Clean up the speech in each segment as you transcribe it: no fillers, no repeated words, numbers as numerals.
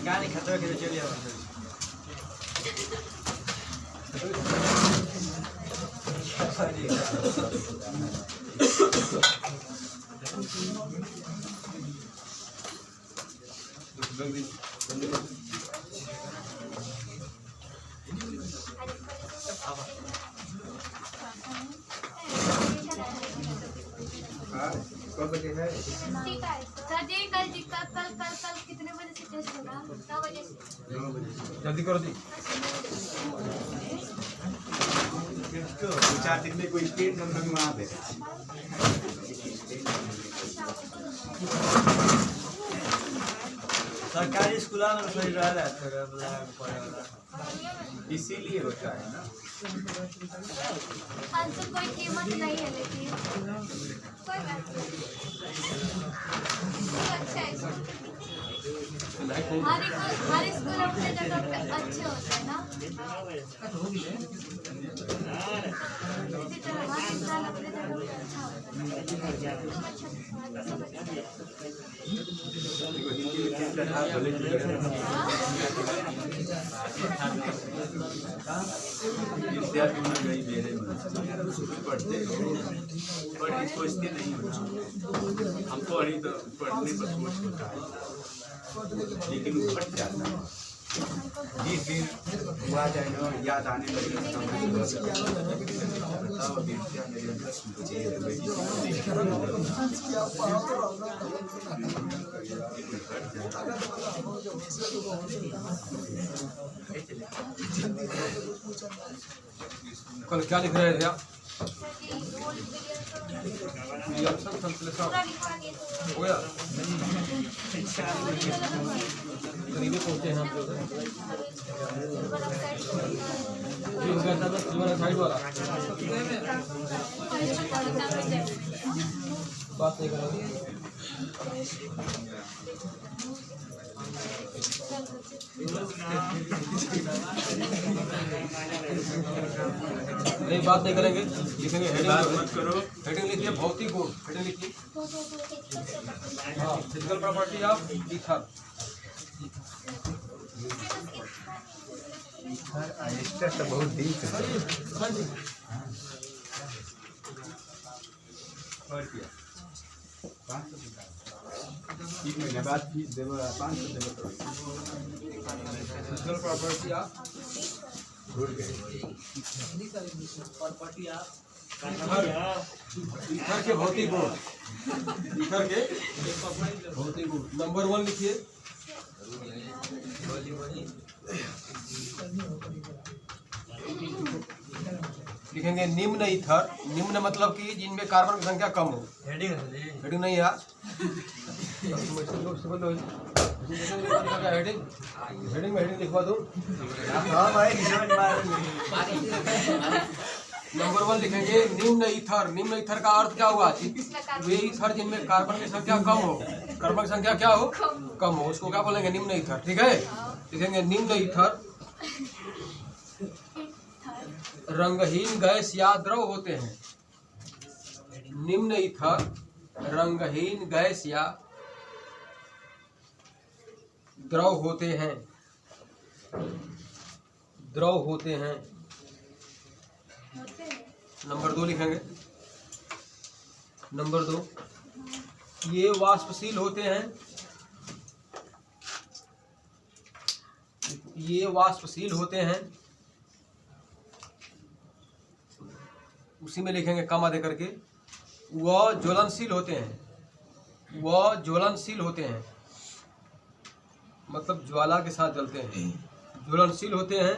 क्या नहीं खतरा के चलिए कब बजे है? सर जी कल कितने बजे से टेस्ट होगा? 9 बजे से। 9 बजे। जल्दी करो जी। 2-4 दिन में कोई स्टेट नंबर में आ दे। सरकारी स्कूल में सही रहा है इसीलिए होता है ना। तो कोई कीमत नहीं है लेकिन कोई बात नहीं। अच्छा है हर स्कूल अपने जगह पे अच्छे होते हैं ना। इसी तरह हर इंसान अपने जगह पे अच्छा होता विद्यार्थी में गई मेरे पढ़ते पढ़ सोचते नहीं हो। हमको अभी तो पढ़ने पर सोच होता है लेकिन वो फट जाता है। जिस दिन हुआ जाए ना याद आने लगे बताओ विद्या मेरे अंदर कल क्या लिख रहे थे आप? हो गया करीबी पहुंचे हैं हम लोग। जी हो गया था साइड वाला बात नहीं करोगे। नहीं बात नहीं करेंगे लिखेंगे हेडिंग मत करो। हेडिंग लिखिए भौतिक गुण। हेडिंग लिखिए हाँ फिजिकल प्रॉपर्टी ऑफ ईथर। तो बहुत दिन से हाँ जी और क्या 3 महीने बाद फीस देव 500 देव फिजिकल प्रॉपर्टी ऑफ भूल गए। ईथर के भौतिक गुण। ईथर के भौतिक गुण नंबर 1 लिखिए। लिखेंगे निम्न ईथर। निम्न मतलब कि जिनमें कार्बन की संख्या कम हो। हेडिंग नहीं है हेडिंग हेडिंग में हेडिंग लिखवा दूं। नंबर 1 लिखेंगे निम्न ईथर। निम्न ईथर का अर्थ क्या हुआ? वे ईथर जिनमें कार्बन की संख्या कम हो। कार्बन की संख्या क्या हो? कम हो। उसको क्या बोलेंगे? निम्न ईथर। ठीक है लिखेंगे निम्न ईथर रंगहीन गैस या द्रव होते हैं। निम्न ईथर रंगहीन गैस या द्रव होते हैं। द्रव होते हैं। नंबर 2 लिखेंगे। नंबर 2 ये वाष्पशील होते हैं। ये वाष्पशील होते हैं। उसी में लिखेंगे कमा दे करके। वह ज्वलनशील होते हैं। वह ज्वलनशील होते हैं मतलब ज्वाला के साथ जलते हैं। ज्वलनशील होते हैं।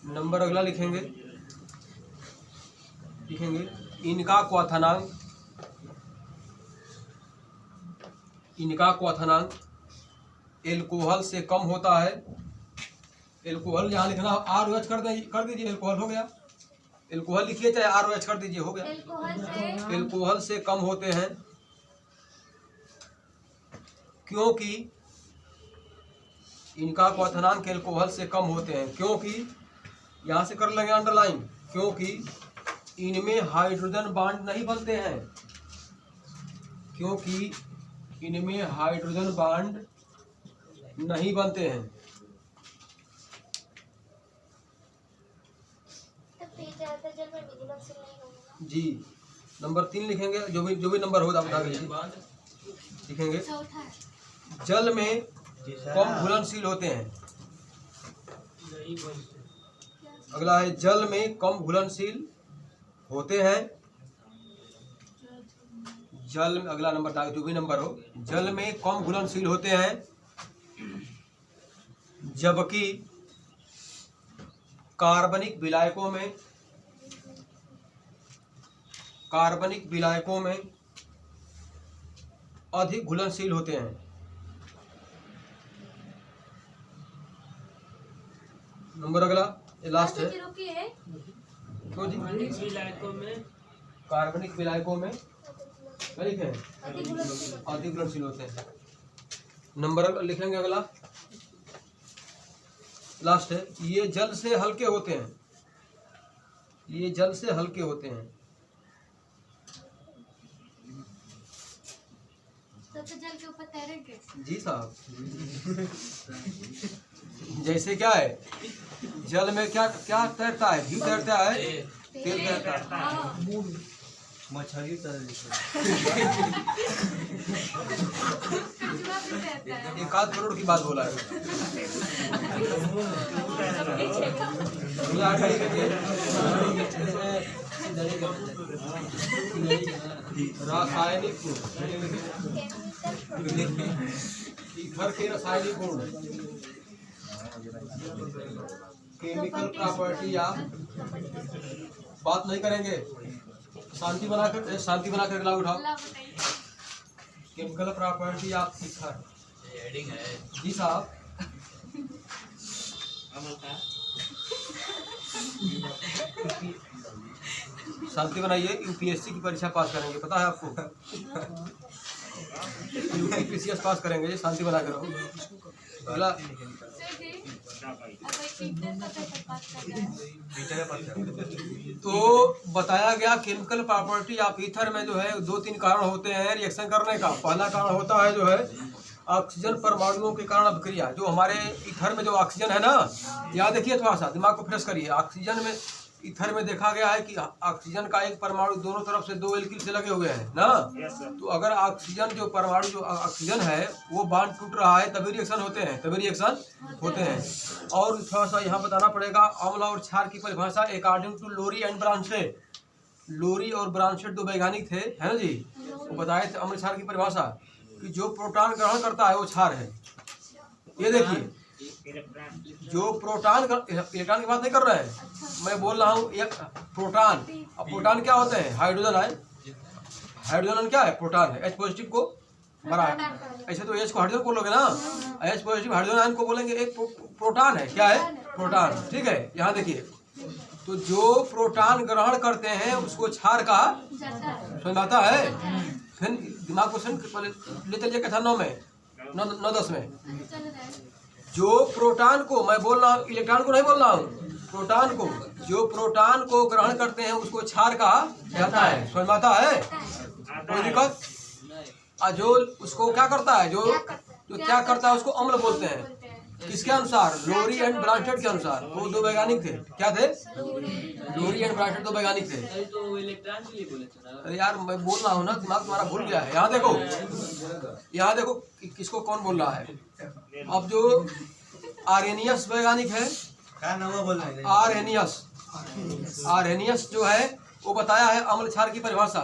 नंबर अगला लिखेंगे। इनका क्वथनांक। इनका क्वथनांक एल्कोहल से कम होता है। एल्कोहल यहाँ लिखना ROH कर दीजिए। एल्कोहल हो गया। एल्कोहल लिखिए चाहे ROH कर दीजिए, हो गया। एल्कोहल से कम होते हैं क्योंकि इनका क्वथनांक एल्कोहल से कम होते हैं क्योंकि यहाँ से कर लेंगे अंडरलाइन। क्योंकि इनमें हाइड्रोजन बांड नहीं बनते हैं। क्योंकि इनमें हाइड्रोजन बॉन्ड नहीं बनते हैं। तब तो ये ज्यादातर जल में विघुलनशील नहीं होगा। जी नंबर 3 लिखेंगे, जो भी नंबर हो आप बता दीजिए। लिखेंगे चौथा है। जल में कम घुलनशील होते हैं। अगला है जल में कम घुलनशील होते हैं। जल में अगला नंबर जो भी नंबर हो, जल में कम घुलनशील होते हैं, जबकि कार्बनिक विलायकों में अधिक घुलनशील होते हैं। नंबर अगला ये लास्ट है। रुकिए, क्यों जी? कार्बनिक विलायकों में क्या लिखे हैं? अधिक घुलनशील होते हैं। नंबर लिखेंगे अगला लास्ट है। ये जल से हल्के होते हैं। ये जल से हल्के होते हैं। तो जल के ऊपर तैरेंगे। जी साहब। जैसे क्या है, जल में क्या क्या तैरता है? घी तैरता है, तेल तैरता है। हाँ। मछली तरह कचुआ भी तैरता है। 1 करोड़ की बात बोला है। रासायनिक ईथर के रासायनिक गुण, केमिकल प्रॉपर्टी या बात नहीं करेंगे। शांति बनाकर अगला उठाओ। अगला बताइए। Chemical property of ether. जी साहब। शांति बनाइए। यूपीएससी की परीक्षा पास करेंगे, पता है आपको? यूपीएससी पास करेंगे। शांति बना कर रहो। अगला सर जी, अब ईथर का कैसे पास कर रहे हैं? तो बताया गया केमिकल प्रॉपर्टी ऑफ ईथर में जो है 2-3 कारण होते हैं रिएक्शन करने का। पहला कारण होता है जो है ऑक्सीजन परमाणुओं के कारण अभिक्रिया। जो हमारे ईथर में जो ऑक्सीजन है ना, याद देखिए, थोड़ा सा दिमाग को फ्रेश करिए। ऑक्सीजन में ईथर में देखा गया है कि ऑक्सीजन का एक परमाणु दोनों तरफ से 2 एल्किल से लगे हुए हैं ना। तो अगर ऑक्सीजन जो परमाणु जो ऑक्सीजन है वो बॉन्ड टूट रहा है तभी रिएक्शन होते हैं। और थोड़ा सा यहाँ बताना पड़ेगा अम्ल और क्षार की परिभाषा अकॉर्डिंग टू लोरी एंड ब्रांशेट। लोरी और ब्रांशेट 2 वैज्ञानिक थे, है ना जी। वो बताए थे अम्ल क्षार की परिभाषा कि जो प्रोटॉन ग्रहण करता है वो क्षार है। ये देखिए, जो प्रोटॉन इलेक्ट्रॉन की बात नहीं कर रहे हैं, मैं बोल रहा हूँ एक प्रोटॉन। अब प्रोटॉन क्या होते हैं? Hydrogen ion. हाइड्रोजन क्या है? प्रोटॉन है। H पॉजिटिव को भरा है। ऐसे तो H को हाइड्रोजन बोलोगे ना, H पॉजिटिव हाइड्रोजन आयन को बोलेंगे एक प्रोटॉन है। क्या है? प्रोटॉन। ठीक है, यहाँ देखिए, तो जो प्रोटॉन ग्रहण करते हैं उसको क्षार कहा समझ आता है। फिर दिमाग को ले चलिए कक्षा 9 में 9-10 में। जो प्रोटॉन को, मैं बोल रहा हूँ इलेक्ट्रॉन को नहीं बोल रहा हूँ, प्रोटॉन को, जो प्रोटॉन को ग्रहण करते हैं उसको क्षार कहा जाता है। समझ में आता है? कोई दिक्कत? जो उसको क्या करता है, जो क्या करता है उसको अम्ल बोलते हैं। किसके अनुसार? लोरी एंड ब्रांशेट के अनुसार। वो 2 वैज्ञानिक थे। क्या थे? लोरी एंड ब्रांशेट 2 वैज्ञानिक थे। अरे यार मैं बोल रहा हूँ ना, दिमाग तुम्हारा भूल गया है। यहाँ देखो किसको कौन बोल रहा है। अब जो आर्हेनियस वैज्ञानिक है, क्या नाम बोल रहे हैं? आर्हेनियस जो है वो बताया है अम्ल क्षार की परिभाषा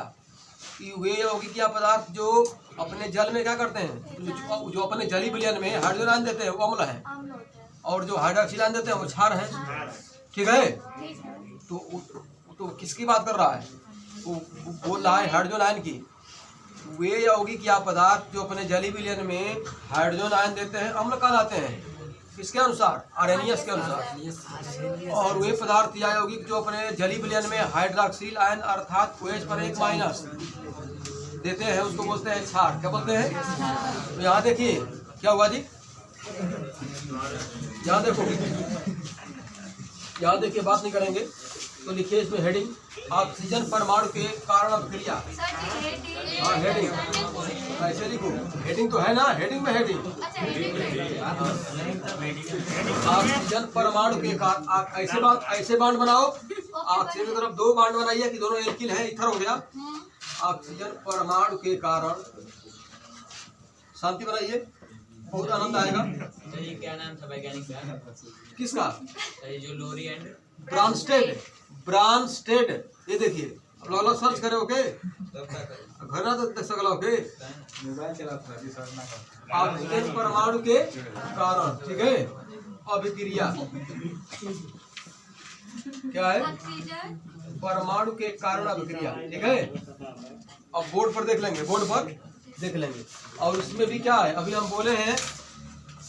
कि वे यौगिक या पदार्थ जो अपने जल में क्या करते हैं, जो अपने जली विलयन में हाइड्रोजन आयन देते हैं वो अम्ल है, और जो हाइड्रोक्सिल आयन देते हैं वो क्षार है। ठीक है, तो किसकी बात कर रहा है? वो बोल रहा है हाइड्रोजन आयन की। वे यौगिक या पदार्थ जो अपने जली विलयन में हाइड्रोजन आयन देते हैं अम्ल कहलाते हैं। किसके अनुसार? आर्हेनियस के अनुसार। और वे पदार्थ या यौगिक जो अपने जली विलयन में हाइड्रोक्सिल आयन अर्थात OH पर 1- देते हैं उसको बोलते हैं क्षार। क्या बोलते हैं? तो यहाँ देखिए क्या हुआ जी, यहाँ देखो, यहाँ देखिए, बात नहीं करेंगे। तो लिखिए इसमें हेडिंग, ऑक्सीजन परमाणु के कारण अभिक्रिया। सर जी हेडिंग। हाँ हेडिंग, ऐसे लिखो, हेडिंग तो है ना, हेडिंग में हेडिंग। अच्छा हेडिंग में। ऑक्सीजन परमाणु के कारण, ऐसे बांड बनाओ। ऑक्सीजन की तरफ 2 बांड बनाइए कि दोनों एल्किल है, इथर हो गया। ऑक्सीजन परमाणु के कारण, शांति बनाइए, बहुत आनंद आएगा। ये क्या नाम था वैज्ञानिक का? किसका? ये जो लोरी एंड ब्रांस्टेड, ब्रांस्टेड। ये देखिए, अब लोग सर्च करे ओके, घर ना तो देख सकला ओके। मोबाइल चलाता है सरना का। ऑक्सीजन परमाणु के कारण, ठीक है, अभिक्रिया क्या है? ऑक्सीजन परमाणु के कारण अभिक्रिया, ठीक है। अब बोर्ड पर देख लेंगे, बोर्ड पर देख लेंगे। और इसमें भी क्या है, अभी हम बोले हैं,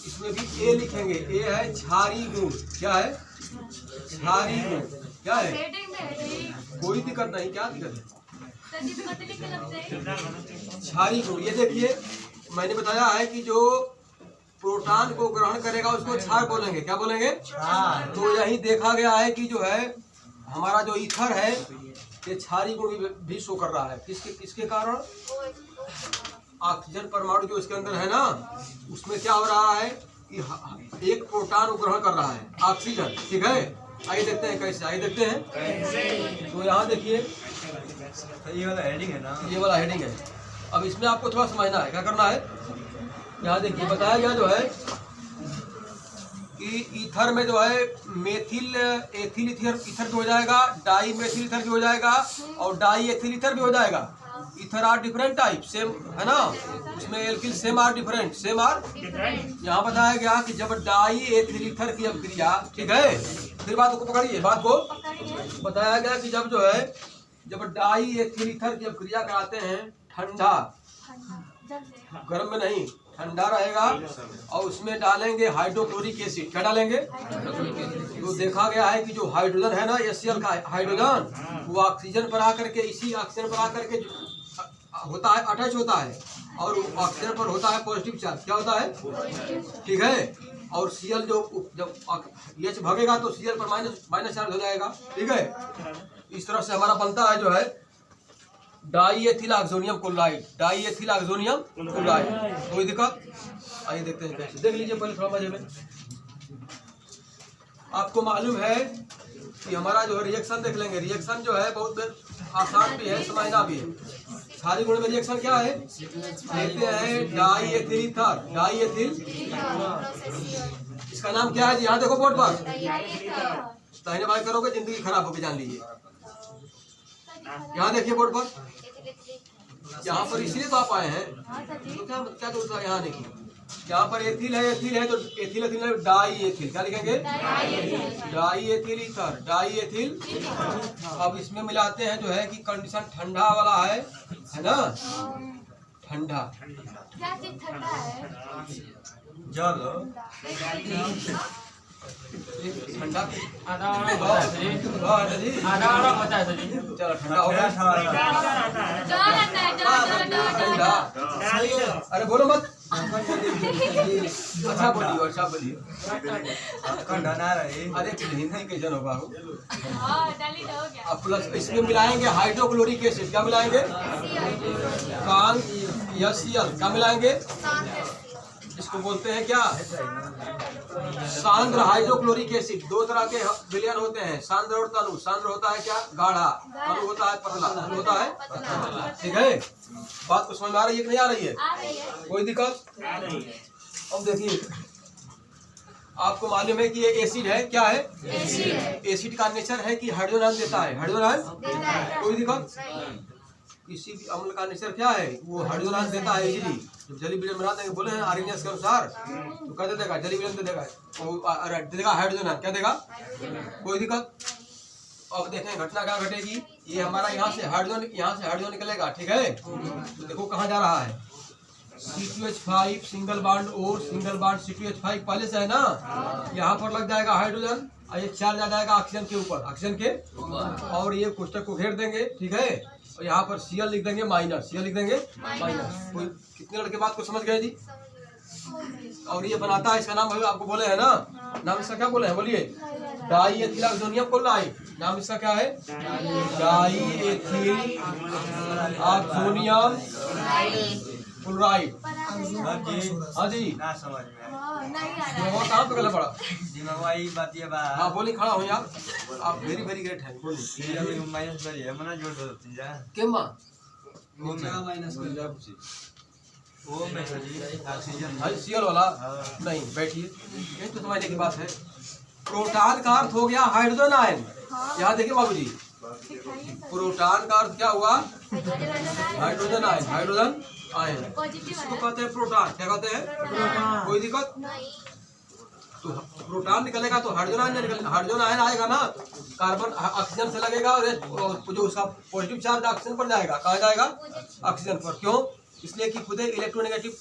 इसमें भी ए लिखेंगे। ए है क्षारीय गुण, क्या है? क्षारीय गुण, क्या है? हेडिंग में हेडिंग। कोई दिक्कत नहीं, क्या दिक्कत है? सर जी तो लिख के लगते हैं। क्षारीय गुण, ये देखिए मैंने बताया है कि जो प्रोटॉन को ग्रहण करेगा उसको क्षार बोलेंगे, क्या बोलेंगे? तो यही देखा गया है कि जो है हमारा जो ईथर है ये क्षारीय गुण भी शो कर रहा है। किसके कारण? ऑक्सीजन परमाणु जो इसके अंदर है ना, उसमें क्या हो रहा है कि एक प्रोटॉन को ग्रहण कर रहा है ऑक्सीजन, ठीक है। आइए देखते हैं कैसे, आइए देखते हैं। तो यहाँ देखिए ये वाला हेडिंग है ना, ये वाला हेडिंग है। अब इसमें आपको थोड़ा समझना है, क्या करना है। यहाँ देखिए बताया गया जो है कि ईथर में जो है मेथिल एथिल ईथर भी हो जाएगा, डाई मेथिल ईथर भी हो जाएगा और डाई एथिल ईथर भी हो जाएगा। Ether are different type, same है ना, उसमें alkyl same are different, same are. यहाँ बताया गया कि जब डाई एथिल ईथर की अभिक्रिया, ठीक है, फिर बात को पकड़िए, बात को बताया गया कि जब डाई एथिल ईथर की अभिक्रिया कराते हैं ठंडा, गर्म में नहीं, ठंडा रहेगा और उसमें डालेंगे हाइड्रोक्लोरिक एसिड। क्या डालेंगे? तो देखा गया है कि जो हाइड्रोजन है ना, HCl का हाइड्रोजन, वो ऑक्सीजन पर आकर के, इसी ऑक्सीजन पर आकर के होता है, अटैच होता है और ऑक्सीजन पर होता है पॉजिटिव चार्ज। क्या होता है? ठीक है। और Cl जब H भगेगा तो Cl पर माइनस चार्ज हो जाएगा, ठीक है। इस तरह से हमारा बनता है जो है die ethyl oxonium chloride, die ethyl oxonium chloride. कोई दिक्कत? आइए देखते हैं कैसे, देख लीजिए पहले थोड़ा मजे में। आपको मालूम है कि हमारा जो है रिएक्शन देख लेंगे। रिएक्शन जो है बहुत आसान भी है, समझना भी है। क्षारीय गुण में रिएक्शन क्या है? लेते हैं die ethyl ether, die ethyl, इसका नाम क्या है जी? यहाँ देखो बोर्ड पर, दाहिने बाएं करोगे जिंदगी खराब होगी, जान लीजिए। यहाँ देखिए बोर्ड पर, यहाँ पर इसलिए तो आप आए हैं, तो क्या दूसरा यहाँ देखिए, यहाँ पर एथिल है तो एथिल डाई एथिल, क्या लिखेंगे? Die ethyl ether, die ethyl. अब इसमें मिलाते हैं जो है कि कंडीशन ठंडा वाला है ना, ठंडा। क्या चीज ठंडा है? जल ठंडा चलो ठंडा हो गया। ठंडा, अरे बोलो मत, अच्छा बोलिए, अच्छा बोलिए। डना रहे, अरे हिंदी कैसे होगा? हो गया। अब प्लस इसमें मिलाएंगे हाइड्रोक्लोरिक एसिड, क्या मिलाएंगे? HCl, क्या मिलाएंगे? इसको बोलते हैं क्या? सांद्र हाइड्रोक्लोरिक एसिड। 2 तरह के विलयन होते हैं, सांद्र और तनु। सांद्र होता है क्या? गाढ़ा, तनु होता है पतला, तनु होता है, ठीक है। बात को समझ में आ रही है कि नहीं आ रही है? कोई दिक्कत? अब देखिए, आपको मालूम है कि ये एसिड है, क्या है? एसिड का नेचर है कि हाइड्रोजन देता है, हाइड्रोजन। कोई दिक्कत? किसी भी अम्ल का नेचर क्या है? वो हाइड्रोजन देता है इजीली। जब जली विलयन बना देंगे, बोले हैं आरएनएस के अनुसार, तो क्या दे देगा? जली विलयन दे देगा, दे देगा हाइड्रोजन, क्या देगा? कोई दिक्कत? अब देखें घटना क्या घटेगी। ये हमारा यहाँ से हाइड्रोजन निकलेगा, ठीक है। तो देखो कहाँ जा रहा है, C2H5 सिंगल बॉन्ड और सिंगल बॉन्ड C2H5 पहले से है ना, यहाँ पर लग जाएगा हाइड्रोजन और ये चार्ज आ जाएगा ऑक्सीजन के ऊपर, ऑक्सीजन के, और ये कोष्टक को घेर देंगे, ठीक है। और यहाँ पर Cl लिख देंगे माइनस, Cl लिख देंगे माइनस। कोई कितने लड़के बात को समझ गए जी? और ये बनाता है, इसका नाम अभी आपको बोले है ना, नाम इसका क्या बोले हैं बोलिए? Die ethyl oxonium chloride. नाम इसका क्या है? Die ethyl oxonium chloride. हाँ जी, ना समझ में आया। नहीं आ वो रहा है। कहाँ पे गला पड़ा? दिमाग वही बात ये बा। हाँ बोलिए, खड़ा हो आप वेरी वेरी ग्रेट है, बोलिए। ये अभी माइनस कर है, मना जोड़ दो तीन जा। क्यों माँ? वो में जी ऑक्सीजन हाँ सीएल वाला नहीं, बैठिए, ये तो समझने की बात है। प्रोटॉन का अर्थ हो गया हाइड्रोजन आयन। यहाँ देखिए बाबूजी, प्रोटॉन का अर्थ क्या हुआ? Hydrogen ion, hydrogen ion. Positive इसको है। कहते हैं प्रोटॉन। क्या कहते हैं? कोई दिक्कत? तो प्रोटॉन निकलेगा तो हाइड्रोजन आयन निकल, हाइड्रोजन आयन आएगा ना, कार्बन ऑक्सीजन से लगेगा और जो उसका पॉजिटिव चार्ज ऑक्सीजन पर जाएगा। कहाँ जाएगा? ऑक्सीजन पर। क्यों? इसलिए कि खुद इलेक्ट्रोनेगेटिव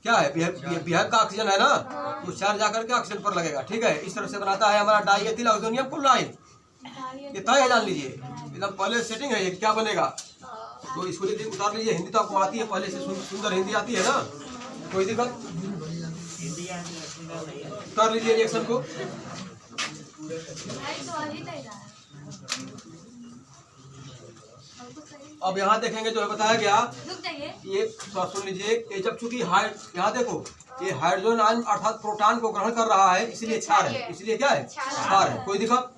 क्या है, बिहेव का ऑक्सीजन है ना, तो चार्ज जाकर के ऑक्सीजन पर लगेगा। ठीक है, इस तरह से बनाता है हमारा डाई एथिल ऑक्सोनियम क्लोराइड। ये तय है, जान लीजिए, एकदम पहले सेटिंग है ये क्या बनेगा। तो इसको लिख उतार लीजिए, हिंदी तो आपको आती है पहले से, सुंदर हिंदी आती है ना, कोई दिक्कत? उतार लीजिए रिएक्शन को। अब यहाँ देखेंगे जो है बताया गया, रुक जाइए। ये सुन लीजिए, ये जब चूंकि यहाँ देखो, ये हाइड्रोजन आयन अर्थात प्रोटॉन को ग्रहण कर रहा है, इसलिए क्षार है। इसलिए क्या है? क्षार है। कोई दिक्कत?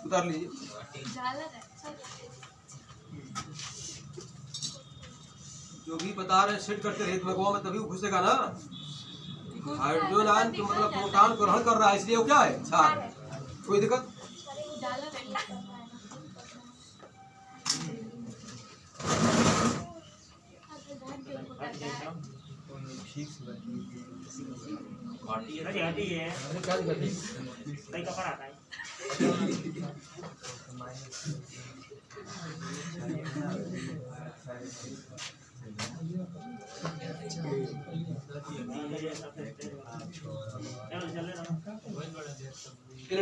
उतार लीजिए। जो भी बता रहे सेट करते रहे तो में तभी घुसेगा ना। हाइड्रोजन आयन तो मतलब प्रोटॉन को ग्रहण कर रहा है, इसलिए वो क्या है? क्षार है। कोई दिक्कत?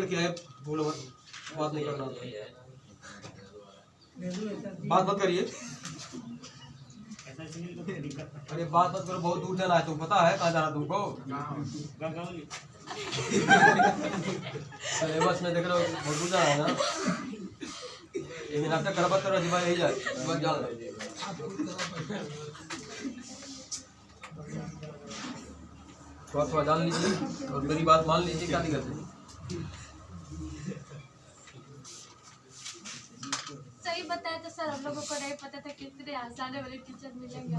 क्या है? बोलो मत, बात नहीं करना, बात मत करिए। अरे बात मत करो, बहुत दूर जाना है, तुम पता है कहाँ जाना तुमको? अरे बस में देख रहे हो, बहुत दूर जाना है ना। ये नाटक कर करो जी भाई, यही जाए बस जान लो। थोड़ा जान लीजिए और मेरी बात मान लीजिए, क्या दिक्कत है? सही बताया तो सर, हम लोगों को नहीं पता था कितने आसाने वाले टीचर मिलेंगे।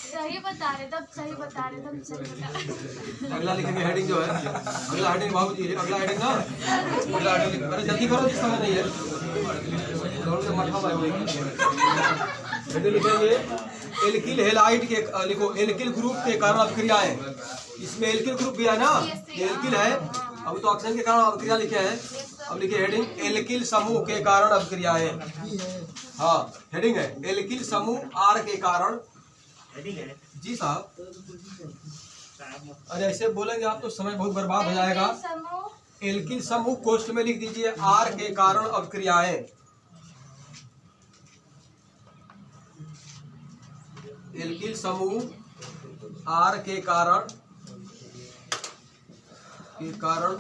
सही बता रहे तब, सही बता रहे तब, सही बता रहे। अगला लिखेंगे हेडिंग जो है, अगला हेडिंग बाबू जी, अगला हेडिंग ना, अगला हेडिंग अरे जल्दी करो, जिस समय नहीं है दौड़ के मठा भाई। हेडिंग लिखेंगे एल्किल हैलाइड के, लिखो एल्किल ग्रुप के कारण अभिक्रियाएं। इसमें एल्किल ग्रुप भी है ना, एल्किल है, अब तो ऑक्सीजन के कारण अभिक्रिया लिखे हैं। अब लिखिए हेडिंग एल्किल समूह के कारण अभिक्रियाएं। हाँ हेडिंग है एल्किल समूह आर के कारण। जी साहब, अरे ऐसे बोलेंगे आप तो समय बहुत बर्बाद हो जाएगा। एल्किल समूह कोष्ठ में लिख दीजिए आर के कारण अभिक्रियाएं। एल्किल समूह आर के कारण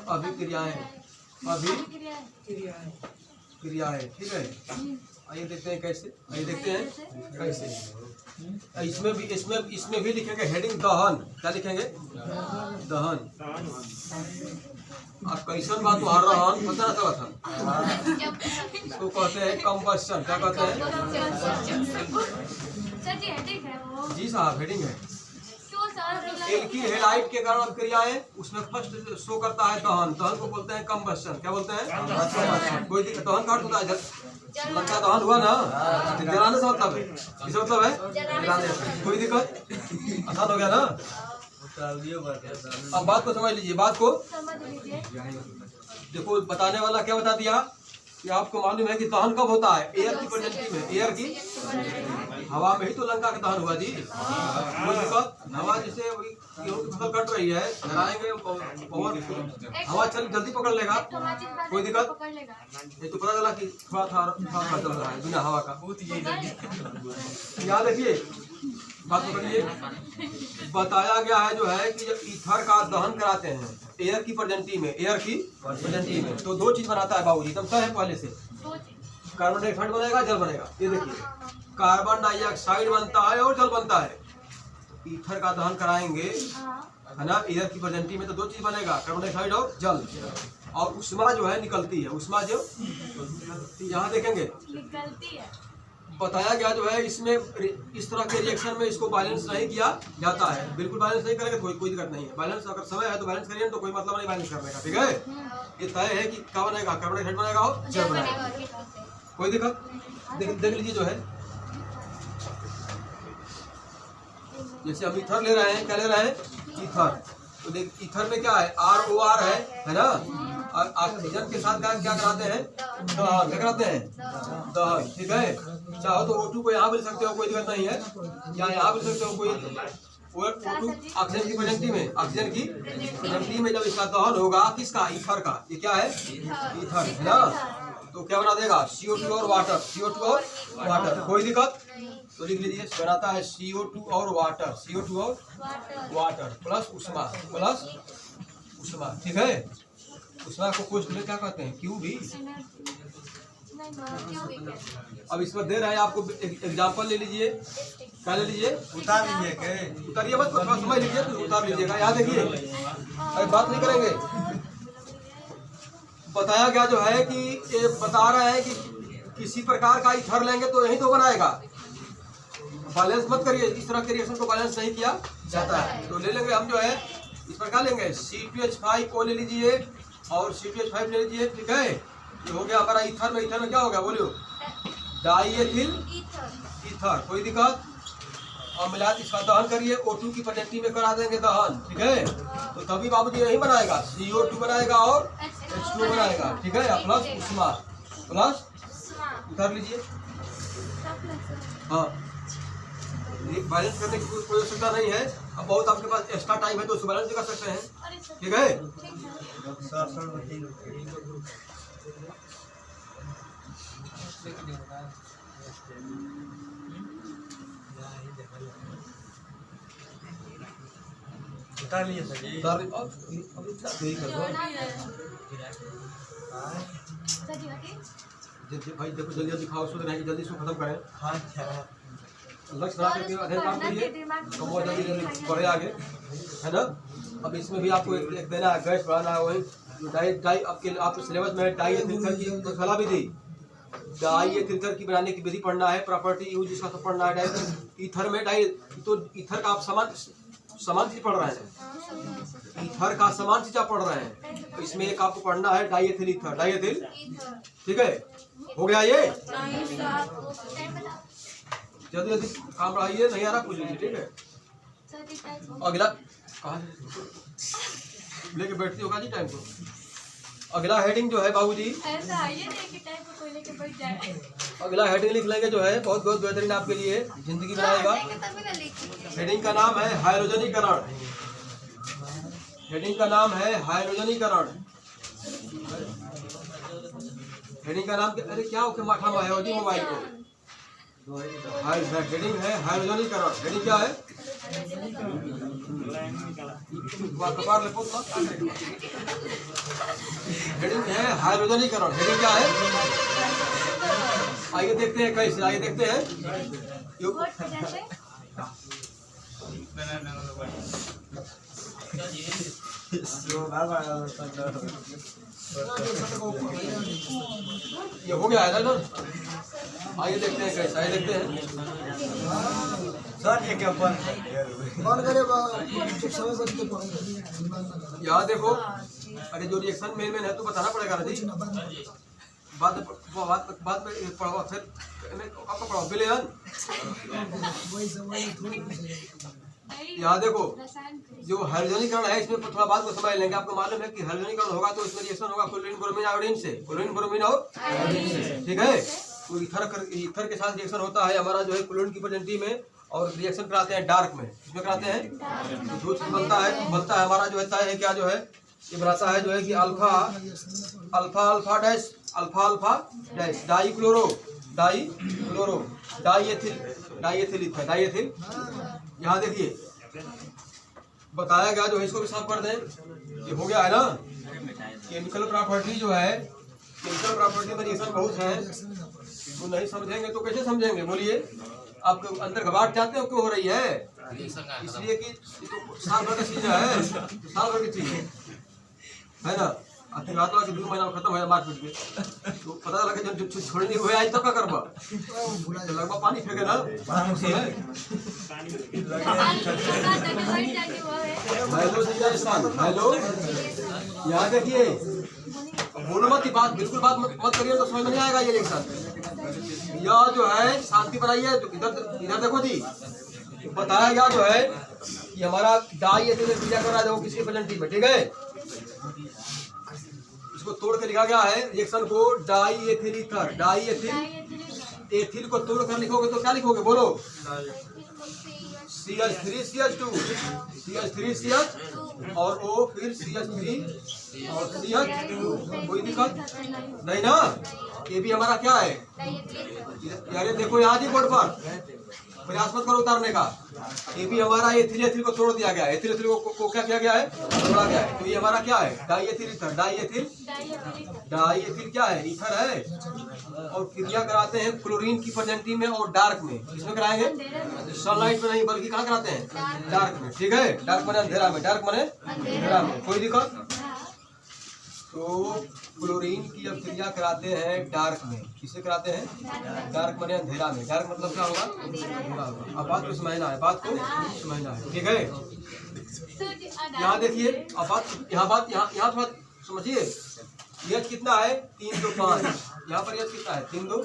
अभिक्रियाएं, अभिक्रियाएं। ठीक है, आइए देखते हैं कैसे, आइए देखते हैं कैसे। इसमें भी लिखेंगे हेडिंग दहन। क्या लिखेंगे? दहन। आप कैसन बात हार रहा हूँ पता ना चला था। इसको कहते हैं कंबस्शन। क्या कहते हैं? जी साहब हेडिंग है। एल्किल हैलाइड के कारण अभिक्रियाएं, उसमें फर्स्ट शो करता है दहन। दहन को बोलते हैं कंबस्शन। क्या बोलते हैं? कोई दिक्कत? दहन का अर्थ होता है लगता दहन हुआ ना, जलाने से मतलब है। किस मतलब है? जलाने से। कोई दिक्कत? आसान हो गया ना। अब बात को समझ लीजिए, बात को देखो। बताने वाला क्या बता दिया कि आपको मालूम है कि दहन कब होता है? एयर की प्रेजेंसी में। एयर की हवा में ही तो लंका का दहन हुआ जी। कोई दिक्कत? हवा जैसे गेहूं की फसल कट रही है, लगाएंगे और हवा चल जल्दी पकड़ लेगा, कोई दिक्कत? पकड़ लेगा। ये तो पता चला कि थोड़ा चल रहा है बिना हवा का। यहाँ देखिए, बात पकड़िए, बताया गया है जो है कि जब ईथर का दहन कराते हैं एयर की प्रेजेंसी में, एयर की प्रेजेंसी में, तो दो चीज बनाता है बाबूजी, एकदम तय है पहले से। कार्बन डाइऑक्साइड बनेगा, जल बनेगा। ये देखिए, कार्बन डाइऑक्साइड बनता है और जल बनता है। ईथर का दहन कराएंगे, है ना, एयर की प्रेजेंसी में, तो दो चीज बनेगा, कार्बन डाइऑक्साइड और जल। और उष्मा जो है निकलती है, उष्मा जो यहाँ देखेंगे निकलती है। बताया गया जो है इसमें इस तरह के रिएक्शन में इसको बैलेंस नहीं किया जाता है। बिल्कुल बैलेंस नहीं करेंगे तो कोई दिक्कत नहीं है। बैलेंस अगर समय है तो बैलेंस करिए, तो कोई मतलब नहीं बैलेंस करने का, ठीक है। ये तय है कि क्या बनेगा, कार्बन डाइऑक्साइड बनेगा और जल बनेगा, कोई दिक्कत? देख लीजिए जो है, जैसे हम ईथर ले रहे हैं, क्या ले रहे हैं? ईथर। तो देख, ईथर में क्या है? ROR है ना। और ऑक्सीजन के साथ क्या कराते हैं? दहन। क्या कराते हैं? दहन, ठीक है। चाहो तो O2 को यहाँ मिल सकते हो, कोई दिक्कत नहीं है, या यहाँ मिल सकते हो, कोई O2 ऑक्सीजन की प्रेजेंसी में, ऑक्सीजन की प्रेजेंसी में जब इसका दहन होगा, किसका? ईथर का। ये क्या है? ईथर, है ना। तो क्या बना देगा? CO2 और वाटर, CO2 और वाटर, कोई दिक्कत? तो लिख लीजिए, बनाता है CO2 और वाटर, CO2 और वाटर प्लस उष्मा, प्लस उष्मा, ठीक है। उष्मा को कुछ में क्या कहते हैं? क्यू भी। अब इसमें दे रहा है आपको एग्जाम्पल, ले लीजिए, क्या ले लीजिए? उतार लीजिए के उतारिए मत, थोड़ा समझ लीजिए, तो उतार लीजिएगा। यहाँ देखिए, अरे बात नहीं करेंगे। बताया गया जो है कि ये बता रहे हैं कि किसी प्रकार का ईथर लेंगे तो यही तो बनाएगा। बैलेंस मत करिए, इस तरह के रिएक्शन को बैलेंस नहीं किया जाता है। तो ले लेंगे हम जो है, इस पर क्या लेंगे? C2H5 ले लीजिए और C2H5 ले लीजिए, ठीक है। ये हो गया हमारा ईथर में। ईथर में क्या हो गया बोलियो? डाईएथिल ईथर, कोई दिक्कत? और मिला इसका दहन करिए, O2 की प्रेजेंसी में करा देंगे दहन, ठीक है। तो तभी बाबूजी यही बनाएगा, CO2 बनाएगा और H2O बनाएगा, ठीक है। प्लस उष्मा, प्लस उतार लीजिए। हाँ, बैलेंस करने की कोई आवश्यकता नहीं है। अब बहुत आपके पास एक्स्ट्रा टाइम है तो उसको बैलेंस भी कर सकते हैं, ठीक है। उतार लीजिए सर जी। अब इतना देरी कर दो भाई, देखो जल्दी जल्दी खाओ, सोच रहे हैं कि जल्दी इसको खत्म करें। हाँ अच्छा, लक्ष्य बना करके अध्ययन काम करिए, तो बहुत जल्दी जल्दी बढ़े आगे, है ना। अब इसमें भी आपको एक देना है, गैस बढ़ाना है। वही आपके सिलेबस में डाईएथिल की सलाह भी दी। डाईएथिल की बनाने की विधि पढ़ना है, प्रॉपर्टी यूज इसका सब पढ़ना है। ईथर में तो ईथर का आप समान चीज पढ़ रहे हैं, ईथर का समान चीज आप पढ़ रहे हैं। तो इसमें एक आपको पढ़ना है डाईएथिल ईथर, डाईएथिल, ठीक है। हो गया ये, जल्दी जल्दी काम बढ़ाइए, नहीं आ रहा पूछ लीजिए, ठीक है। अगला कहाँ लेके बैठती होगा जी टाइम को। अगला हेडिंग जो है बाबूजी, ऐसा आइए नहीं कि टाइम को कोई लेके बैठ जाए। अगला हेडिंग लिख लेंगे जो है, बहुत बहुत बेहतरीन आपके लिए जिंदगी बनाएगा। हेडिंग का नाम है हाइड्रोजनीकरण। हेडिंग का नाम है हाइड्रोजनीकरण। हेडिंग का नाम अरे क्या ओके माठा में है जी मोबाइल को। हेडिंग है हाइड्रोजनीकरण। हेडिंग क्या है? कपार ले हेडिंग है हाइड्रोजनीकरण। हेडिंग क्या है? आइए देखते हैं कैसे, आइए देखते हैं। ये हो गया है ना। आइए देखते हैं कैसे, आइए देखते हैं। सर ये क्या बंद यहाँ देखो, अरे जो रिएक्शन मेन है तो बताना पड़ेगा ना जी। बाद में पढ़ो, फिर आपको पढ़ो बिलियन। यहाँ देखो रसायन जो हाइड्रोजनीकरण है इसमें थोड़ा बात को समझ लेंगे। आपको मालूम है कि हाइड्रोजनीकरण होगा तो इसमें रिएक्शन होगा क्लोरीन ब्रोमीन आयोडीन से, क्लोरीन ब्रोमीन और ठीक है। तो ईथर के साथ रिएक्शन होता है हमारा जो है क्लोरीन की प्रेजेंटी में, और रिएक्शन कराते हैं डार्क में। इसमें कराते हैं तो जो चीज बनता है हमारा जो होता है क्या जो है ये बनाता है जो है कि alpha alpha alpha dash alpha alpha dash diethyl ether diethyl. यहाँ देखिए बताया गया जो है, इसको भी साफ कर दें। ये हो गया है ना। केमिकल प्रॉपर्टी जो है, केमिकल प्रॉपर्टी में रिएक्शन बहुत है, वो नहीं समझेंगे तो कैसे समझेंगे बोलिए। आप अंदर घबराहट चाहते हो क्यों हो रही है? इसलिए कि तो साल भर का चीज है, साल भर की चीज है ना। आखिर रात वाला 2 महीना में खत्म है मार्च में तो पता लगे जब छोड़नी हुए आज तक का करबा लगभग पानी फेंके ना। हेलो यहाँ देखिए, बोलो मत बात, बिल्कुल बात मत करिए तो समझ में नहीं आएगा ये रिएक्शन। यह जो है शांति बनाइए, इधर देखो जी। बताया गया जो है कि हमारा डाईएथिल क्रिया कर रहा है किसकी प्रेजेंटी में, ठीक है। इसको तोड़ के लिखा गया है रिएक्शन को डाईएथिल ईथर, डाईएथिल एथिल को तोड़ कर लिखोगे तो क्या लिखोगे बोलो? CH3 CH2 CH3 CH और O फिर CH3 और CH2। कोई दिक्कत नहीं ना। ये भी हमारा क्या है, अरे देखो यहाँ जी बोर्ड पर प्रयास मत करो उतारने का। ये भी हमारा एथिल एथिल को तोड़ दिया गया है, एथिल एथिल को क्या किया गया है, तोड़ा गया है। तो ये हमारा क्या है डाईएथिल ईथर, डाईएथिल क्या है ईथर है। और क्रिया कराते हैं क्लोरीन की प्रेजेंटी में और डार्क में। इसमें कराएंगे सनलाइट में नहीं बल्कि कहाँ कराते हैं डार्क में, ठीक है। डार्क मने अंधेरा में, डार्क मने अंधेरा में, कोई दिक्कत। तो क्लोरीन की अब क्रिया कराते हैं डार्क में, किसे कराते हैं डार्क मने अंधेरा में। डार्क मतलब क्या होगा, अंधेरा होगा। अब बात को समझना है, बात को समझना है, ठीक है। यहाँ देखिए अब यहाँ थोड़ा समझिए। एच कितना है 3 2 5, यहाँ पर एच कितना है 3 2,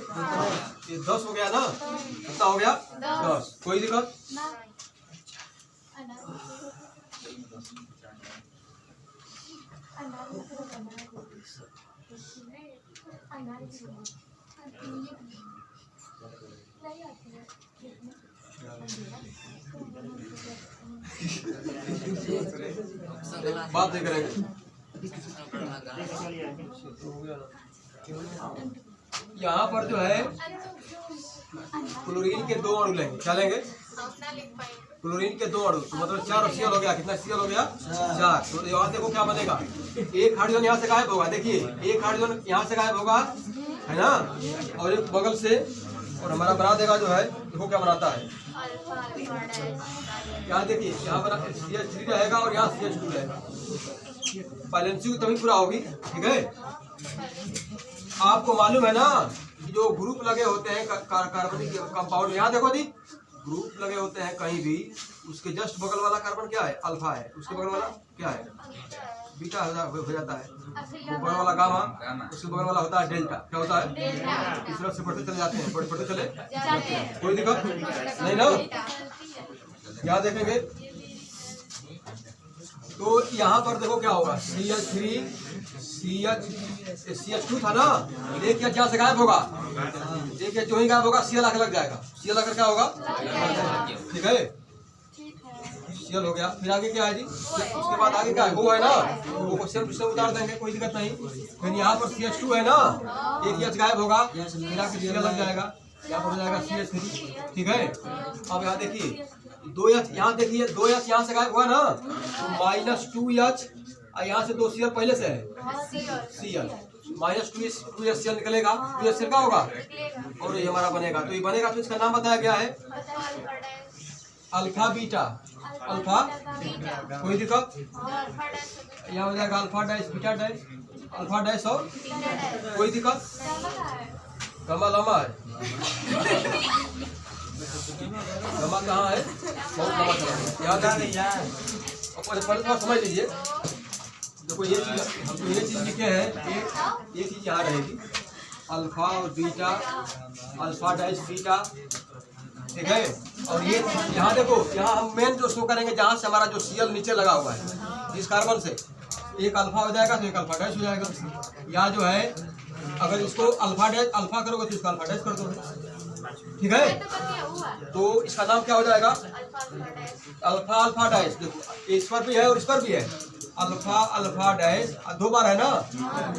ये 10 हो गया ना। कितना हो गया 10, कोई दिक्कत। बात नहीं करेंगे। यहाँ पर जो है क्लोरीन के 2 अणु लेंगे, क्या लेंगे क्लोरीन के 2 अणु, तो मतलब 4 CL हो गया। कितना CL हो गया 4। तो यहाँ देखो क्या बनेगा, एक हाइड्रोजन यहाँ से गायब होगा। देखिए एक हाइड्रोजन यहाँ से गायब होगा है ना, और एक बगल से, और हमारा बना देगा जो है, देखो क्या बनाता है। यहाँ देखिए यहाँ बना CH3 रहेगा और यहाँ CH2 रहेगा। बैलेंसिंग तभी पूरा होगी, ठीक है। आपको मालूम है ना कि जो ग्रुप लगे होते हैं कार्बनिक कंपाउंड, यहाँ देखो जी ग्रुप लगे होते हैं कहीं भी, उसके जस्ट बगल वाला कार्बन क्या है अल्फा है, उसके बगल वाला क्या है बीटा हो जाता है, बगल वाला गामा, उसके बगल वाला होता है डेल्टा। क्या होता है इस तरफ से बढ़ते चले जाते हैं, बढ़ते चले, कोई दिक्कत नहीं ना। यहाँ देखेंगे तो यहाँ पर देखो क्या होगा CH3 CH2 था ना, देखिए क्या से गायब होगा, देखिए जो ही गायब होगा CL आकर लग जाएगा। CL आकर क्या होगा, ठीक है CL हो गया। फिर आगे क्या है जी, उसके बाद आगे क्या है वो है ना, वो को सिर्फ उतार देंगे, कोई दिक्कत नहीं। फिर यहाँ पर CH2 है ना, एक H गायब होगा, फिर आगे CL लग जाएगा, यहाँ पर हो जाएगा CH3, ठीक है। अब यहाँ देखिए 2H, यहाँ देखिए 2H यहाँ से गायब हुआ ना, तो -2H, यहाँ से 2 CL पहले से है CL, -2H CL निकलेगा, 2H CL का होगा और ये हमारा बनेगा। तो ये बनेगा तो इसका नाम बताया गया है अल्फा बीटा, अल्फा, कोई दिक्कत। यहाँ हो जाएगा alpha dash beta dash, alpha dash और कोई दिक्कत। लंबा लंबा है, लंबा कहाँ है, बहुत लंबा चला है। यहाँ पहले थोड़ा समझ लीजिए। देखो ये चीज लिखे हैं, ये चीज यहाँ रहेगी अल्फा और बीटा, अल्फा डैश बीटा ठीक है। और ये यहाँ देखो, यहाँ हम मेन जो शो करेंगे जहाँ से हमारा जो Cl नीचे लगा हुआ है इस कार्बन से, एक अल्फा हो जाएगा तो एक अल्फा डैश हो जाएगा। या जो है अगर इसको अल्फा डैश अल्फा करोगे तो इसको अल्फा डैश कर दो, ठीक है। तो बढ़िया हुआ तो इसका नाम क्या हो जाएगा? Alpha alpha dash. Alpha alpha dash. देखो इस पर भी है और इस पर भी है, अल्फा अल्फा डैश 2 बार है ना,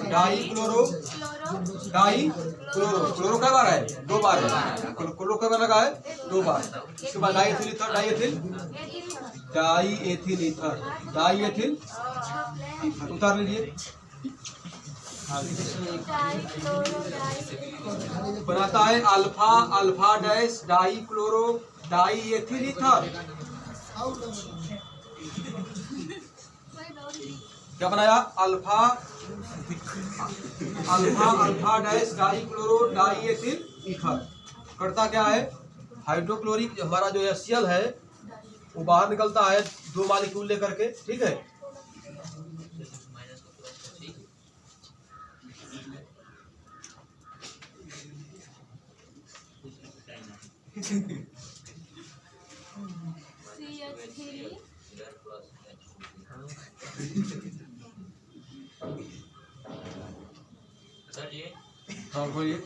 die chloro chloro die chloro, chloro कै बार है? 2 बार है। क्लोरो कै बार लगा है? 2 बार। इसके बाद die ethyl ether, die ethyl die ethyl ether, die ethyl उतार लीजिए। बनाता है alpha alpha dash die chloro die ethyl ether. क्या बनाया? Alpha alpha alpha dash die chloro die ethyl ether. करता क्या है? हाइड्रोक्लोरिक हमारा जो Cl है वो बाहर निकलता है 2 मॉलिक्यूल लेकर के, ठीक है। सर जी हाँ बोलिए।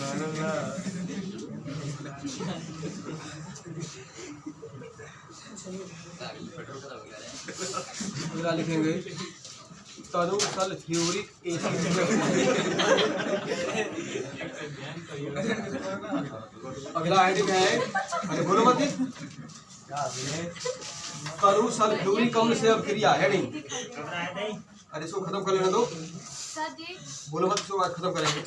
मानो ना अगला लिखेंगे तनु सल्फ्यूरिक एसिड। अगला हेडिंग है, अरे बोलो मत, तनु सल्फ्यूरिक अम्ल से अभिक्रिया। हेडिंग, अरे इसको खत्म कर लेने दो, सर जी बोलो मत, इसको आज खत्म करेंगे।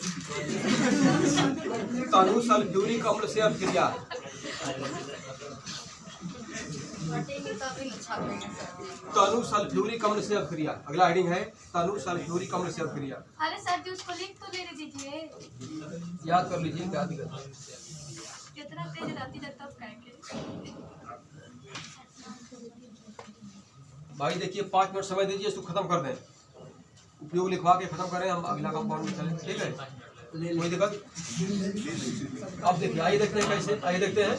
तनु सल्फ्यूरिक अम्ल से अभिक्रिया। तनु सल्फ्यूरिक अम्ल से अभिक्रिया। अगला हेडिंग है तनु सल्फ्यूरिक अम्ल से अभिक्रिया। अरे सर जी उसको लिख तो लेने दीजिए, याद कर लीजिए क्या दिक्कत है। कितना तेज रहती है तब कहेंगे। भाई देखिए 5 मिनट समय दीजिए, इसको खत्म कर दें, उपयोग लिखवा के खत्म करें, हम अगला कंपाउंड में चलें, ठीक है। कोई दिक्कत? अब देखिए, आइए देखते हैं कैसे, आइए देखते हैं।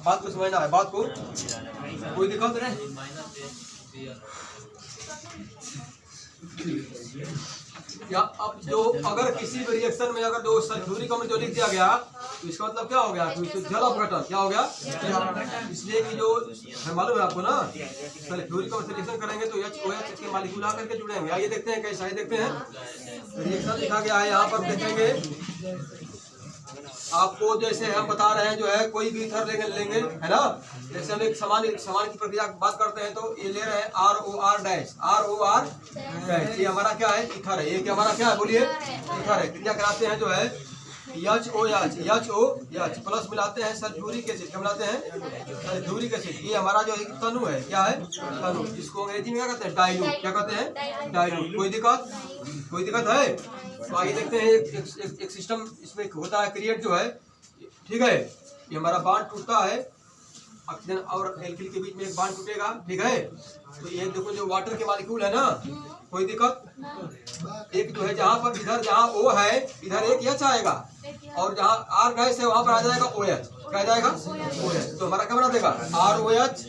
बात को समझना है, बात को, कोई दिक्कत नहीं। या अब जो अगर किसी भी रिएक्शन में अगर जो सल्फ्यूरिक अम्ल जो लिख दिया गया तो इसका मतलब क्या हो गया? तो इसको जल अपघटन क्या हो गया? इसलिए कि जो मालूम है आपको ना, सल्फ्यूरिक अम्ल से रिएक्शन करेंगे तो HOH के मॉलिक्यूल आकर के जुड़ेंगे। आइए देखते हैं कैसे, आइए देखते हैं। रिएक्शन लिखा गया है यहाँ पर, देखेंगे आपको। जैसे हम बता रहे हैं जो है कोई भी ईथर लेंगे है ना, जैसे हम एक समान की प्रक्रिया की बात करते हैं तो ये ले रहे हैं ROR डैश, ROR डैश। ये हमारा क्या है? ईथर है। ये क्या हमारा क्या है? बोलिए, ईथर है। क्रिया कराते हैं जो है HOH प्लस मिलाते हैं सल्फ्यूरिक एसिड। क्या मिलाते हैं? Sulphuric acid. ये हमारा जो तनु है, क्या है? तनु। इसको अंग्रेजी में क्या कहते हैं? डाइल्यूट। क्या कहते हैं? डाइल्यूट। कोई दिक्कत? कोई दिक्कत है? तो आइए देखते हैं, एक सिस्टम इसमें होता है क्रिएट जो है, ठीक है। ये हमारा बांड टूटता है, ऑक्सीजन और एल्किल के बीच में एक बांड टूटेगा, ठीक है। तो ये देखो जो वाटर के मॉलिक्यूल है ना, कोई दिक्कत? एक जो है जहाँ पर इधर जहाँ O है इधर एक H आएगा, और जहाँ R गैस है वहाँ पर आ जाएगा OH। क्या आ जाएगा? OH। तो हमारा क्या बना देगा? ROH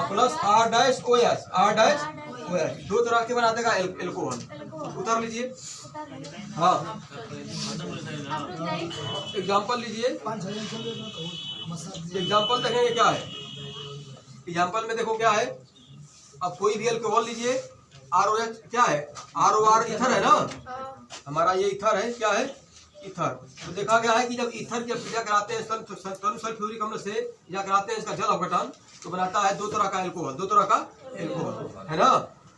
plus R dash OH, R dash OH। 2 तरह के बना देगा एल्कोहल। उतार लीजिए। हाँ, एग्जाम्पल लीजिए। एग्जाम्पल देखेंगे क्या है। एग्जाम्पल में देखो क्या है। अब कोई भी अल्कोहल लीजिए, ROH क्या है? ROR ईथर है ना, हमारा ये ईथर है। क्या है? ईथर। तो देखा गया है कि जब ईथर की क्रिया कराते हैं तनु सल्फ्यूरिक अम्ल से या कराते हैं इसका जल अपघटन, तो बनाता है 2 तरह का एल्कोहल। 2 तरह का एल्कोहल है ना।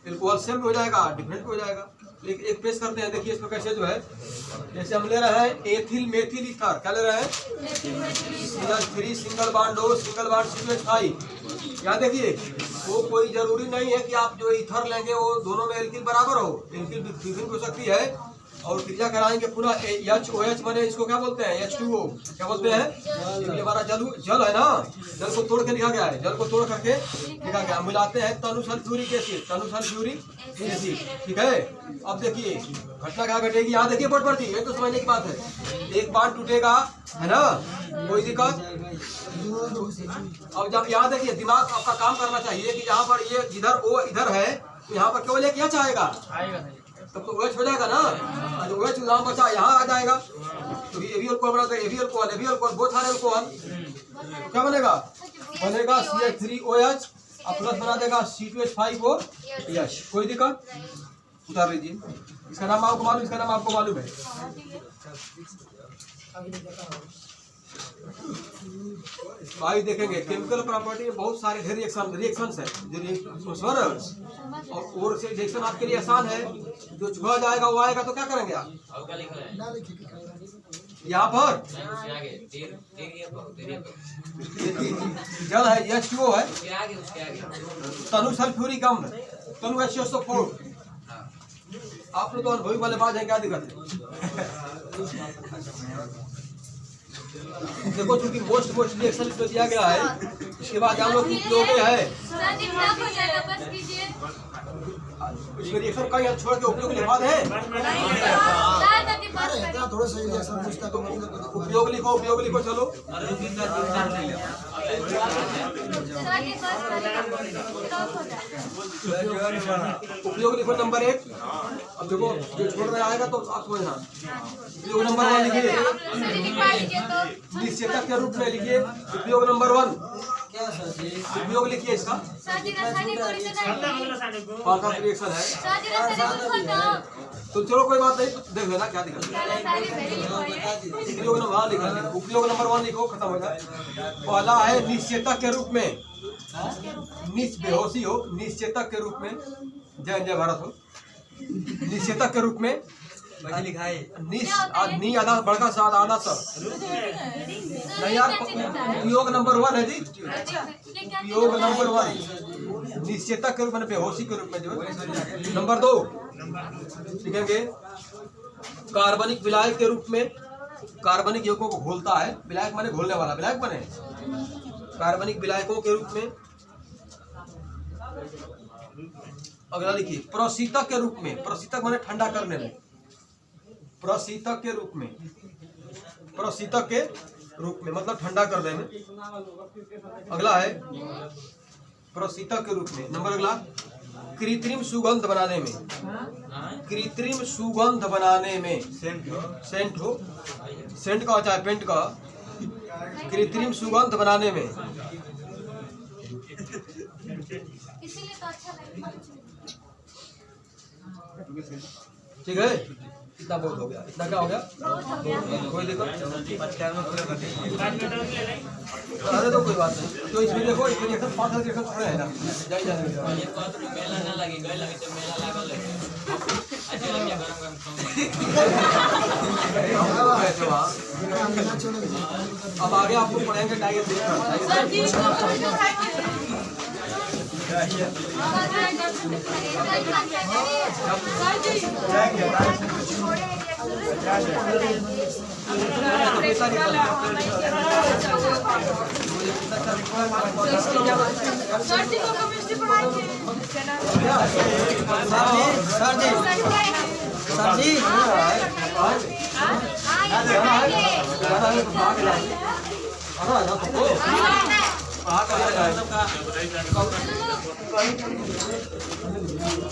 एल्कोहल सेम हो जाएगा, डिफरेंट हो जाएगा। लेकिन एक पेश करते हैं, देखिए इसमें कैसे जो है। जैसे हम ले रहे हैं एथिल मेथिल ईथर। क्या ले रहे हैं? CH3 single bond O single bond CH5। यहाँ देखिए, वो कोई जरूरी नहीं है कि आप जो ईथर लेंगे वो दोनों में एल्किल बराबर हो। एल्किल विभिन्न हो सकती है, और क्रिया कराएंगे पुनः HOH बने, इसको क्या बोलते हैं? H2O। क्या बोलते हैं? ये हमारा जल है ना, जल को तोड़ के लिखा गया है, जल को तोड़ करके लिखा गया। मिलाते हैं तनु सल्फ्यूरिक एसिड, तनु सल्फ्यूरिक एसिड। ठीक है, अब देखिए घटना क्या घटेगी, यहाँ देखिए बोर्ड पर थी, ये तो समझने की बात है। एक बार टूटेगा, है ना, कोई दिक्कत। अब जब यहाँ देखिए दिमाग आपका काम करना चाहिए कि यहाँ पर ये जिधर ओ इधर है, तो यहाँ पर केवल एक क्या चाहेगा, तब तो OH हो जाएगा ना। जो OH नाम बचा यहाँ आ जाएगा, तो ये भी अल्कोहल बनाते हैं, ये भी अल्कोहल बोथ आर अल्कोहल। क्या बनेगा? बनेगा CH3OH और प्लस बना देगा C2H5OH। कोई दिक्कत? उतार लीजिए। इसका नाम आपको मालूम, इसका नाम आपको मालूम है। भाई देखेंगे केमिकल प्रॉपर्टी में बहुत सारे रिएक्शंस है और से रिएक्शन आपके लिए आसान है। जो छुआ जाएगा वो आएगा, तो क्या करेंगे आप? और क्या लिखा है? यहाँ पर उसके आगे तीर तीर जल है, H2O है, उसके आगे तनु सल्फ्यूरिक अम्ल, तनु HCO4। आप लोग तो अनुभवी वाले बात है, क्या दिक्कत है? देखो चूंकि मोस्ट रिएक्शन इसमें दिया गया है, इसके बाद हम लोग उपयोगी है, सर जी खराब हो जाएगा, बस कीजिए। इसमें रिएक्शन कहीं हम छोड़ के उपयोग लिखवा दे। थोड़ा सा रिएक्शन पूछता तो उपयोग लिखो चलो। सर जी बस खराब हो जाएगा। उपयोग लिखो नंबर 1। अब देखो जो छोड़ में आएगा तो आप समझना। उपयोग नंबर 1 लिखिए, सर जी लिखवा लीजिए तो। निश्चेतक के रूप में लिखिए उपयोग नंबर 1। उपयोग लिखिए इसका। सर जी रासायनिक थोड़ी सा नहीं। कौन सा रिएक्शन है? सर जी रासायनिक कुछ होता। तो चलो कोई बात नहीं, देख लेना क्या दिक्कत है। रासायनिक नहीं लिखवाइए। उपयोग नंबर 1 लिखा, उपयोग नंबर 1 लिखो, खत्म हो जाए। पहला है निश्चेतक के रूप में, बेहोशी हो, निश्चेतक के रूप में, जय जय भारत हो। निश्चेतक के रूप में लिखा है नी आधा बड़का सा आधा सा नहीं यार। उपयोग नंबर 1 है जी, उपयोग नंबर 1 निश्चेतक के रूप में, बेहोशी के रूप में जो है। नंबर 2 लिखेंगे कार्बनिक विलायक के रूप में, कार्बनिक यौगिकों को घोलता है। विलायक माने घोलने वाला, विलायक बने कार्बनिक विलायकों के रूप में। अगला लिखिए प्रशीतक के रूप में, प्रशीतक माने ठंडा करने में, प्रशीतक के रूप में, प्रशीतक के रूप में मतलब ठंडा करने में। अगला है प्रशीतक के रूप में। नंबर अगला कृत्रिम सुगंध बनाने में, कृत्रिम सुगंध बनाने में, सेंट हो, सेंट का चाहे पेंट का, कृत्रिम सुगंध बनाने में। इसीलिए तो अच्छा लगता ठीक है, इतना बहुत हो गया। इतना क्या हो गया? बहुत हो गया। कोई दिक्कत? अरे तो कोई बात नहीं। तो इसमें देखो, इसमें रिएक्शन 5 रिएक्शन थोड़े है ना, जाइए जाइए। ये कौन मेला ना लगे, गए लगे तो मेला लागल है। अच्छा लगे गरम अब आगे आपको पढ़ेंगे डाइट सर जी को केमिस्ट्री पढ़ाएंगे। सर जी